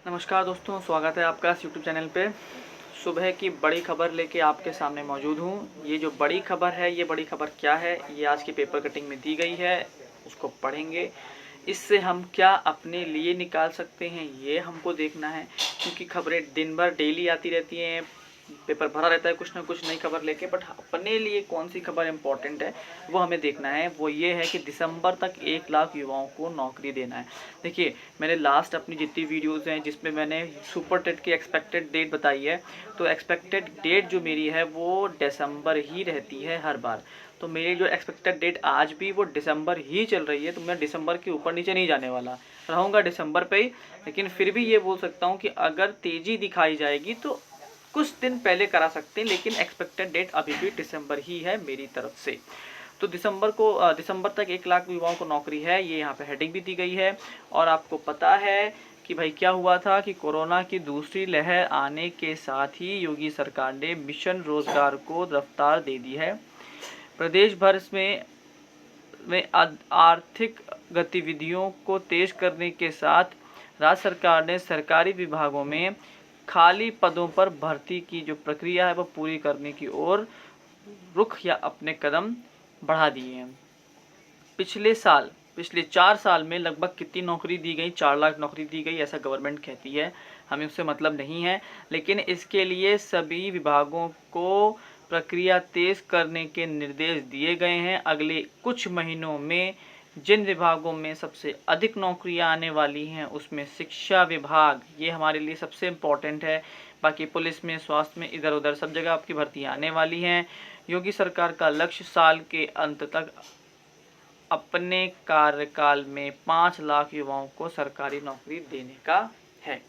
नमस्कार दोस्तों, स्वागत है आपका इस यूट्यूब चैनल पे। सुबह की बड़ी खबर लेके आपके सामने मौजूद हूँ। ये जो बड़ी खबर है, ये बड़ी खबर क्या है, ये आज की पेपर कटिंग में दी गई है, उसको पढ़ेंगे। इससे हम क्या अपने लिए निकाल सकते हैं, ये हमको देखना है, क्योंकि खबरें दिन भर डेली आती रहती हैं, पेपर भरा रहता है कुछ ना कुछ नई खबर लेके। बट अपने लिए कौन सी खबर इम्पोर्टेंट है वो हमें देखना है। वो ये है कि दिसंबर तक 1 लाख युवाओं को नौकरी देना है। देखिए, मैंने लास्ट अपनी जितनी वीडियोज़ हैं जिसमें मैंने सुपर टेट की एक्सपेक्टेड डेट बताई है, तो एक्सपेक्टेड डेट जो मेरी है वो दिसंबर ही रहती है हर बार। तो मेरी जो एक्सपेक्टेड डेट आज भी वो दिसंबर ही चल रही है, तो मैं दिसंबर के ऊपर नीचे नहीं जाने वाला, रहूँगा दिसंबर पे ही। लेकिन फिर भी ये बोल सकता हूँ कि अगर तेज़ी दिखाई जाएगी तो कुछ दिन पहले करा सकते हैं, लेकिन एक्सपेक्टेड डेट अभी भी दिसंबर ही है मेरी तरफ से। तो दिसंबर तक 1 लाख युवाओं को नौकरी है, ये यहाँ पे हेडिंग भी दी गई है। और आपको पता है कि भाई क्या हुआ था कि कोरोना की दूसरी लहर आने के साथ ही योगी सरकार ने मिशन रोजगार को रफ्तार दे दी है। प्रदेश भर में आर्थिक गतिविधियों को तेज करने के साथ राज्य सरकार ने सरकारी विभागों में खाली पदों पर भर्ती की जो प्रक्रिया है वो पूरी करने की ओर रुख या अपने कदम बढ़ा दिए हैं। पिछले 4 साल में लगभग कितनी नौकरी दी गई? 4 लाख नौकरी दी गई, ऐसा गवर्नमेंट कहती है, हमें उससे मतलब नहीं है। लेकिन इसके लिए सभी विभागों को प्रक्रिया तेज करने के निर्देश दिए गए हैं। अगले कुछ महीनों में जिन विभागों में सबसे अधिक नौकरियां आने वाली हैं उसमें शिक्षा विभाग, ये हमारे लिए सबसे इम्पोर्टेंट है। बाकी पुलिस में, स्वास्थ्य में, इधर उधर सब जगह आपकी भर्तियां आने वाली हैं। योगी सरकार का लक्ष्य साल के अंत तक अपने कार्यकाल में 5 लाख युवाओं को सरकारी नौकरी देने का है।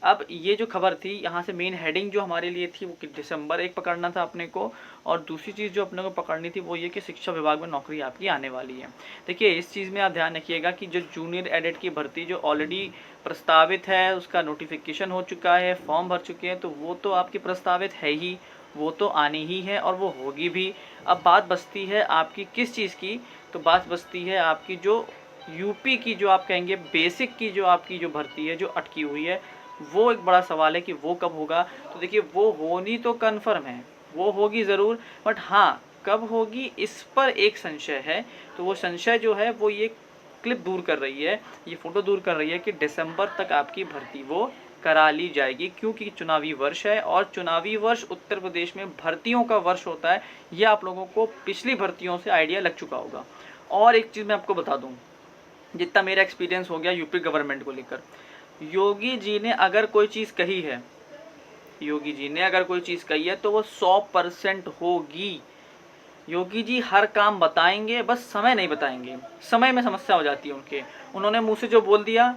अब ये जो खबर थी, यहाँ से मेन हेडिंग जो हमारे लिए थी वो कि दिसंबर एक पकड़ना था अपने को, और दूसरी चीज़ जो अपने को पकड़नी थी वो ये कि शिक्षा विभाग में नौकरी आपकी आने वाली है। देखिए, इस चीज़ में आप ध्यान रखिएगा कि जो जूनियर एडेड की भर्ती जो ऑलरेडी प्रस्तावित है, उसका नोटिफिकेशन हो चुका है, फॉर्म भर चुके हैं, तो वो तो आपकी प्रस्तावित है ही, वो तो आनी ही है और वो होगी भी। अब बात बचती है आपकी किस चीज़ की? तो बात बचती है आपकी जो यूपी की, जो आप कहेंगे बेसिक की जो आपकी जो भर्ती है जो अटकी हुई है, वो एक बड़ा सवाल है कि वो कब होगा। तो देखिए, वो होनी तो कन्फर्म है, वो होगी ज़रूर, बट हाँ कब होगी इस पर एक संशय है। तो वो संशय जो है वो ये क्लिप दूर कर रही है, ये फ़ोटो दूर कर रही है कि दिसंबर तक आपकी भर्ती वो करा ली जाएगी, क्योंकि चुनावी वर्ष है और चुनावी वर्ष उत्तर प्रदेश में भर्तियों का वर्ष होता है। ये आप लोगों को पिछली भर्तियों से आइडिया लग चुका होगा। और एक चीज़ मैं आपको बता दूँ, जितना मेरा एक्सपीरियंस हो गया यूपी गवर्नमेंट को लेकर, योगी जी ने अगर कोई चीज़ कही है, योगी जी ने अगर कोई चीज़ कही है तो वो 100% होगी। योगी जी हर काम बताएंगे, बस समय नहीं बताएंगे, समय में समस्या हो जाती है उनके। उन्होंने मुँह से जो बोल दिया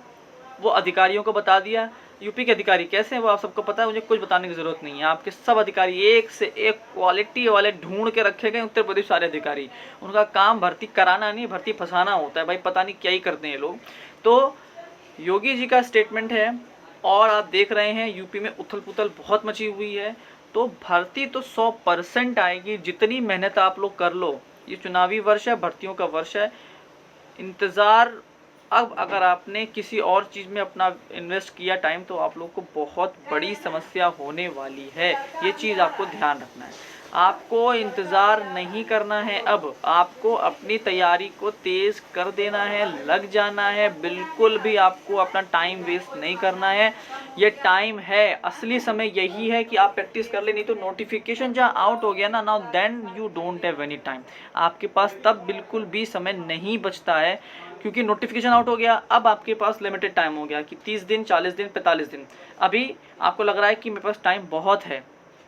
वो अधिकारियों को बता दिया। यूपी के अधिकारी कैसे हैं वो आप सबको पता है, मुझे कुछ बताने की ज़रूरत नहीं है। आपके सब अधिकारी एक से एक क्वालिटी वाले ढूंढ के रखे गए उत्तर प्रदेश सारे अधिकारी। उनका काम भर्ती कराना नहीं, भर्ती फंसाना होता है। भाई पता नहीं क्या ही करते हैं लोग। तो योगी जी का स्टेटमेंट है, और आप देख रहे हैं यूपी में उथल पुथल बहुत मची हुई है। तो भर्ती तो 100% आएगी, जितनी मेहनत आप लोग कर लो। ये चुनावी वर्ष है, भर्तियों का वर्ष है, इंतज़ार। अब अगर आपने किसी और चीज़ में अपना इन्वेस्ट किया टाइम, तो आप लोग को बहुत बड़ी समस्या होने वाली है। ये चीज़ आपको ध्यान रखना है। आपको इंतज़ार नहीं करना है, अब आपको अपनी तैयारी को तेज़ कर देना है, लग जाना है। बिल्कुल भी आपको अपना टाइम वेस्ट नहीं करना है। ये टाइम है, असली समय यही है कि आप प्रैक्टिस कर ले। नहीं तो नोटिफिकेशन जहाँ आउट हो गया ना, now then you don't have any time. आपके पास तब बिल्कुल भी समय नहीं बचता है, क्योंकि नोटिफिकेशन आउट हो गया। अब आपके पास लिमिटेड टाइम हो गया कि 30 दिन, 40 दिन, 45 दिन। अभी आपको लग रहा है कि मेरे पास टाइम बहुत है,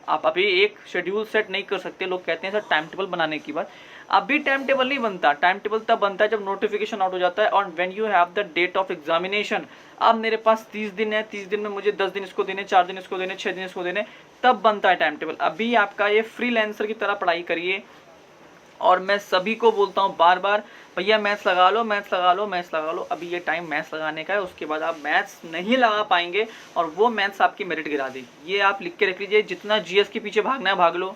आप अभी एक शेड्यूल सेट नहीं कर सकते। लोग कहते हैं सर टाइम टेबल बनाने की बात, अभी टाइम टेबल नहीं बनता। टाइम टेबल तब बनता है जब नोटिफिकेशन आउट हो जाता है, और when you have the date of examination. अब मेरे पास 30 दिन है, 30 दिन में मुझे 10 दिन इसको देने, 4 दिन इसको देने, 6 दिन इसको देने, तब बनता है टाइम टेबल। अभी आपका ये फ्रीलांसर की तरह पढ़ाई करिए। और मैं सभी को बोलता हूँ बार बार, भैया मैथ्स लगा लो, मैथ्स लगा लो, मैथ्स लगा लो। अभी ये टाइम मैथ्स लगाने का है, उसके बाद आप मैथ्स नहीं लगा पाएंगे और वो मैथ्स आपकी मेरिट गिरा देगी। ये आप लिख के रख लीजिए। जितना जीएस के पीछे भागना है भाग लो,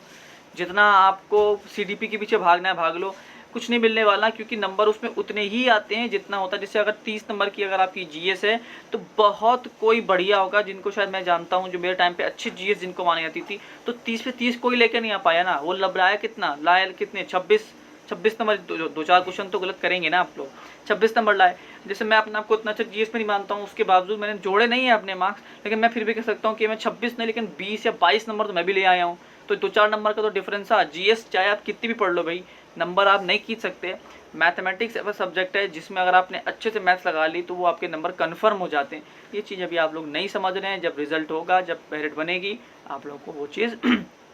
जितना आपको सीडीपी के पीछे भागना है भाग लो। कुछ नहीं मिलने वाला, क्योंकि नंबर उसमें उतने ही आते हैं जितना होता है। जैसे अगर 30 नंबर की अगर आपकी जीएस है तो बहुत कोई बढ़िया होगा, जिनको शायद मैं जानता हूँ जो मेरे टाइम पे अच्छी जीएस जिनको मानी जाती थी, तो 30 पे 30 कोई लेकर नहीं आ पाया ना। वो लबड़ाया कितना लाया, कितने 26 नंबर, दो चार क्वेश्चन तो गलत करेंगे ना आप लोग, 26 नंबर लाए। जैसे मैं अपने आपको इतना अच्छा जीएस में नहीं मानता हूँ, उसके बावजूद मैंने जोड़े नहीं है अपने मार्क्स, लेकिन मैं फिर भी कह सकता हूँ कि मैं 26 नहीं लेकिन 20 या 22 नंबर तो मैं भी ले आया हूँ। तो 2-4 नंबर का तो डिफरेंस है। जीएस चाहे आप कितनी भी पढ़ लो भाई, नंबर आप नहीं खींच सकते। मैथमेटिक्स ऐसा सब्जेक्ट है जिसमें अगर आपने अच्छे से मैथ्स लगा ली तो वो आपके नंबर कन्फर्म हो जाते हैं। ये चीज़ अभी आप लोग नहीं समझ रहे हैं, जब रिजल्ट होगा, जब मेरिट बनेगी, आप लोगों को वो चीज़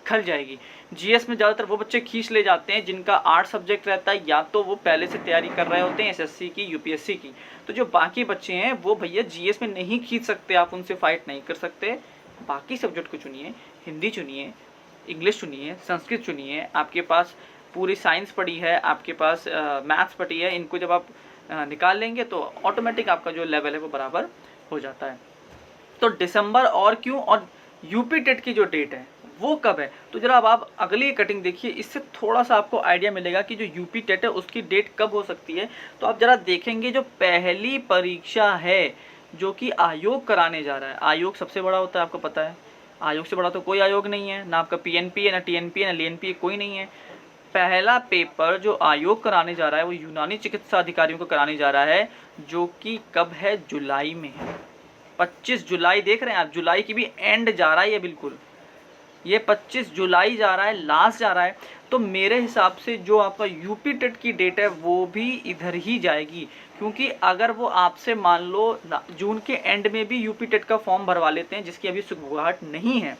खल जाएगी। जीएस में ज़्यादातर वो बच्चे खींच ले जाते हैं जिनका 8 सब्जेक्ट रहता है, या तो वो पहले से तैयारी कर रहे होते हैं एसएससी की, यूपीएससी की। तो जो बाकी बच्चे हैं वो भैया जीएस में नहीं खींच सकते, आप उनसे फाइट नहीं कर सकते। बाकी सब्जेक्ट को चुनिए, हिंदी चुनिए, इंग्लिश चुनिए, संस्कृत चुनिए, आपके पास पूरी साइंस पड़ी है, आपके पास मैथ्स पड़ी है। इनको जब आप निकाल लेंगे तो ऑटोमेटिक आपका जो लेवल है वो बराबर हो जाता है। तो दिसंबर और क्यों, और यूपी टेट की जो डेट है वो कब है, तो जरा अब आप अगली कटिंग देखिए, इससे थोड़ा सा आपको आइडिया मिलेगा कि जो यूपी टेट है उसकी डेट कब हो सकती है। तो आप जरा देखेंगे जो पहली परीक्षा है जो कि आयोग कराने जा रहा है, आयोग सबसे बड़ा होता है आपको पता है, आयोग से बड़ा तो कोई आयोग नहीं है, ना आपका पीएनपी है, ना टीएनपी है, ना लीएनपी, कोई नहीं है। पहला पेपर जो आयोग कराने जा रहा है वो यूनानी चिकित्सा अधिकारियों को कराने जा रहा है, जो कि कब है, जुलाई में है। 25 जुलाई, देख रहे हैं आप, जुलाई की भी एंड जा रहा है ये, बिल्कुल ये 25 जुलाई जा रहा है, लास्ट जा रहा है। तो मेरे हिसाब से जो आपका यूपी टेट की डेट है वो भी इधर ही जाएगी, क्योंकि अगर वो आपसे मान लो जून के एंड में भी यूपी टेट का फॉर्म भरवा लेते हैं, जिसकी अभी सुगबुगाहट नहीं है,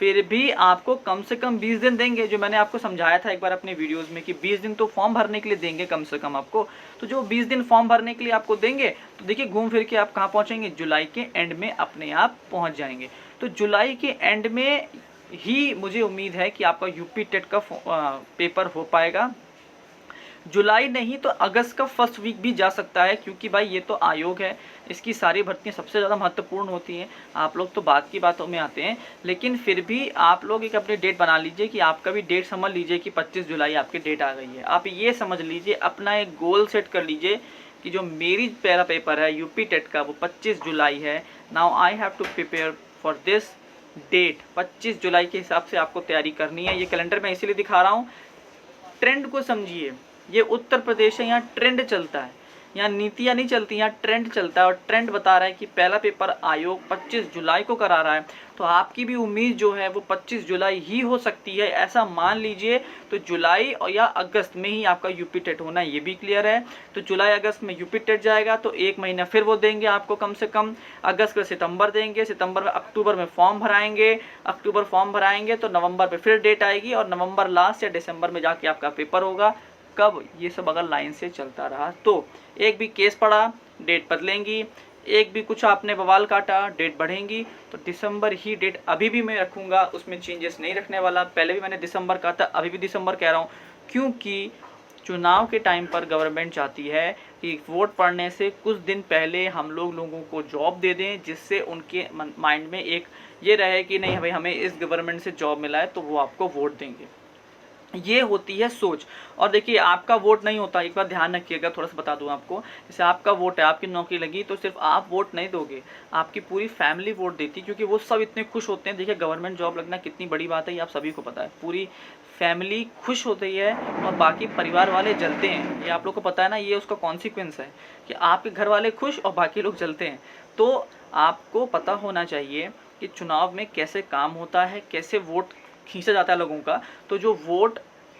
फिर भी आपको कम से कम 20 दिन देंगे। जो मैंने आपको समझाया था एक बार अपने वीडियोस में कि 20 दिन तो फॉर्म भरने के लिए देंगे कम से कम आपको। तो जो 20 दिन फॉर्म भरने के लिए आपको देंगे, तो देखिए घूम फिर के आप कहाँ पहुँचेंगे, जुलाई के एंड में अपने आप पहुँच जाएंगे। तो जुलाई के एंड में ही मुझे उम्मीद है कि आपका यूपी टेट का पेपर हो पाएगा। जुलाई नहीं तो अगस्त का फर्स्ट वीक भी जा सकता है, क्योंकि भाई ये तो आयोग है, इसकी सारी भर्तियां सबसे ज़्यादा महत्वपूर्ण होती हैं। आप लोग तो बात की बातों में आते हैं, लेकिन फिर भी आप लोग एक अपनी डेट बना लीजिए कि आपका भी डेट समझ लीजिए कि 25 जुलाई आपकी डेट आ गई है। आप ये समझ लीजिए, अपना एक गोल सेट कर लीजिए कि जो मेरी पहला पेपर है यूपी टेट का वो 25 जुलाई है। Now I have to prepare for this date. 25 जुलाई के हिसाब से आपको तैयारी करनी है। ये कैलेंडर मैं इसीलिए दिखा रहा हूँ, ट्रेंड को समझिए। ये उत्तर प्रदेश है, यहाँ ट्रेंड चलता है, यहाँ नीतियाँ नहीं चलती, यहाँ ट्रेंड चलता है। और ट्रेंड बता रहा है कि पहला पेपर आयोग 25 जुलाई को करा रहा है, तो आपकी भी उम्मीद जो है वो 25 जुलाई ही हो सकती है, ऐसा मान लीजिए। तो जुलाई और या अगस्त में ही आपका यूपी टेट होना है, ये भी क्लियर है। तो जुलाई अगस्त में यूपी टेट जाएगा, तो 1 महीना फिर वो देंगे आपको कम से कम। अगस्त में सितंबर देंगे, सितंबर में अक्टूबर में फॉर्म भराएंगे, अक्टूबर फॉर्म भराएंगे तो नवंबर में फिर डेट आएगी, और नवंबर लास्ट या दिसंबर में जाके आपका पेपर होगा। कब, ये सब अगर लाइन से चलता रहा तो एक भी केस पड़ा डेट बदलेंगी, एक भी कुछ आपने बवाल काटा डेट बढ़ेंगी। तो दिसंबर ही डेट अभी भी मैं रखूँगा, उसमें चेंजेस नहीं रखने वाला। पहले भी मैंने दिसंबर कहा था, अभी भी दिसंबर कह रहा हूँ, क्योंकि चुनाव के टाइम पर गवर्नमेंट चाहती है कि वोट पड़ने से कुछ दिन पहले हम लोगों को जॉब दे दें, जिससे उनके माइंड में एक ये रहे कि नहीं भाई हमें इस गवर्नमेंट से जॉब मिला है तो वो आपको वोट देंगे। ये होती है सोच। और देखिए आपका वोट नहीं होता, एक बार ध्यान रखिएगा, थोड़ा सा बता दूं आपको। जैसे आपका वोट है, आपकी नौकरी लगी, तो सिर्फ आप वोट नहीं दोगे, आपकी पूरी फैमिली वोट देती, क्योंकि वो सब इतने खुश होते हैं। देखिए गवर्नमेंट जॉब लगना कितनी बड़ी बात है, ये आप सभी को पता है। पूरी फैमिली खुश होती है और बाकी परिवार वाले जलते हैं, ये आप लोग को पता है ना। ये उसका कॉन्सिक्वेंस है कि आपके घर वाले खुश और बाकी लोग जलते हैं। तो आपको पता होना चाहिए कि चुनाव में कैसे काम होता है, कैसे वोट खींचा जाता है लोगों का। तो जो वोट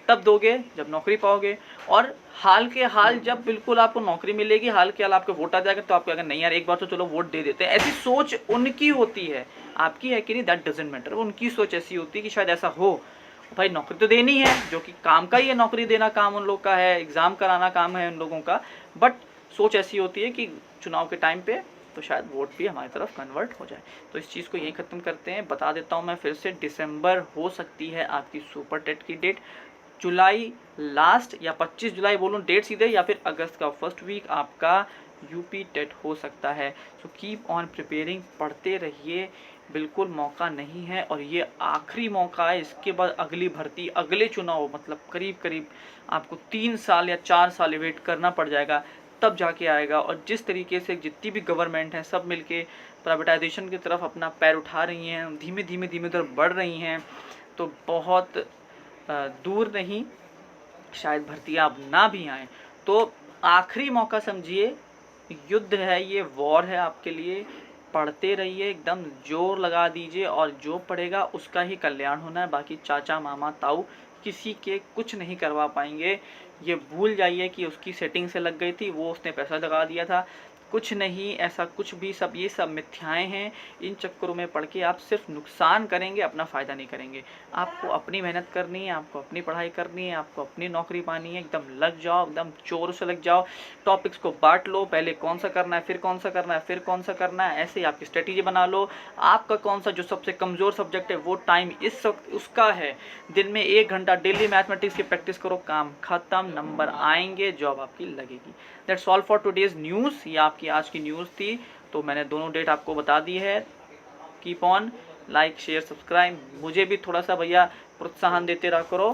तब दोगे जब नौकरी पाओगे, और हाल के हाल जब बिल्कुल आपको नौकरी मिलेगी, हाल के हाल आपको वोट आ जाएगा, तो आपको अगर नहीं यार एक बार तो चलो वोट दे देते हैं, ऐसी सोच उनकी होती है। आपकी है कि नहीं, दैट डजेंट मैटर। उनकी सोच ऐसी होती है कि शायद ऐसा हो, भाई नौकरी तो देनी है, जो कि काम का ही है, नौकरी देना काम उन लोग का है, एग्ज़ाम कराना काम है उन लोगों का। बट सोच ऐसी होती है कि चुनाव के टाइम पे तो शायद वोट भी हमारी तरफ कन्वर्ट हो जाए। तो इस चीज़ को यहीं ख़त्म करते हैं। बता देता हूँ मैं फिर से, दिसंबर हो सकती है आपकी सुपर टेट की डेट, जुलाई लास्ट या 25 जुलाई बोलूँ डेट सीधे, या फिर अगस्त का फर्स्ट वीक आपका यूपी टेट हो सकता है। सो कीप ऑन प्रिपेयरिंग, पढ़ते रहिए, बिल्कुल मौका नहीं है और ये आखिरी मौका है। इसके बाद अगली भर्ती, अगले चुनाव मतलब करीब करीब आपको 3 साल या 4 साल वेट करना पड़ जाएगा, तब जाके आएगा। और जिस तरीके से जितनी भी गवर्नमेंट हैं सब मिलके प्राइवेटाइजेशन की तरफ अपना पैर उठा रही हैं, धीमे धीमे धीमे तरफ बढ़ रही हैं, तो बहुत दूर नहीं, शायद भर्तियाँ अब ना भी आएँ। तो आखिरी मौका समझिए, युद्ध है ये, वॉर है आपके लिए। पढ़ते रहिए, एकदम जोर लगा दीजिए और जो पढ़ेगा उसका ही कल्याण होना है। बाकी चाचा मामा ताऊ किसी के कुछ नहीं करवा पाएंगे। ये भूल जाइए कि उसकी सेटिंग से लग गई थी, वो उसने पैसा लगा दिया था, कुछ नहीं ऐसा कुछ भी। सब ये सब मिथ्याएं हैं। इन चक्करों में पढ़ के आप सिर्फ नुकसान करेंगे, अपना फ़ायदा नहीं करेंगे। आपको अपनी मेहनत करनी है, आपको अपनी पढ़ाई करनी है, आपको अपनी नौकरी पानी है। एकदम लग जाओ, एकदम जोर से लग जाओ। टॉपिक्स को बांट लो, पहले कौन सा करना है, फिर कौन सा करना है, फिर कौन सा करना है, ऐसे ही आपकी स्ट्रेटेजी बना लो। आपका कौन सा जो सबसे कमज़ोर सब्जेक्ट है वो टाइम इस वक्त उसका है। दिन में 1 घंटा डेली मैथमेटिक्स की प्रैक्टिस करो, काम खत्म, नंबर आएंगे, जॉब आपकी लगेगी। That's all for today's news. ये आपकी आज की न्यूज़ थी, तो मैंने दोनों डेट आपको बता दी है। Keep on, like share subscribe, मुझे भी थोड़ा सा भैया प्रोत्साहन देते रहा करो।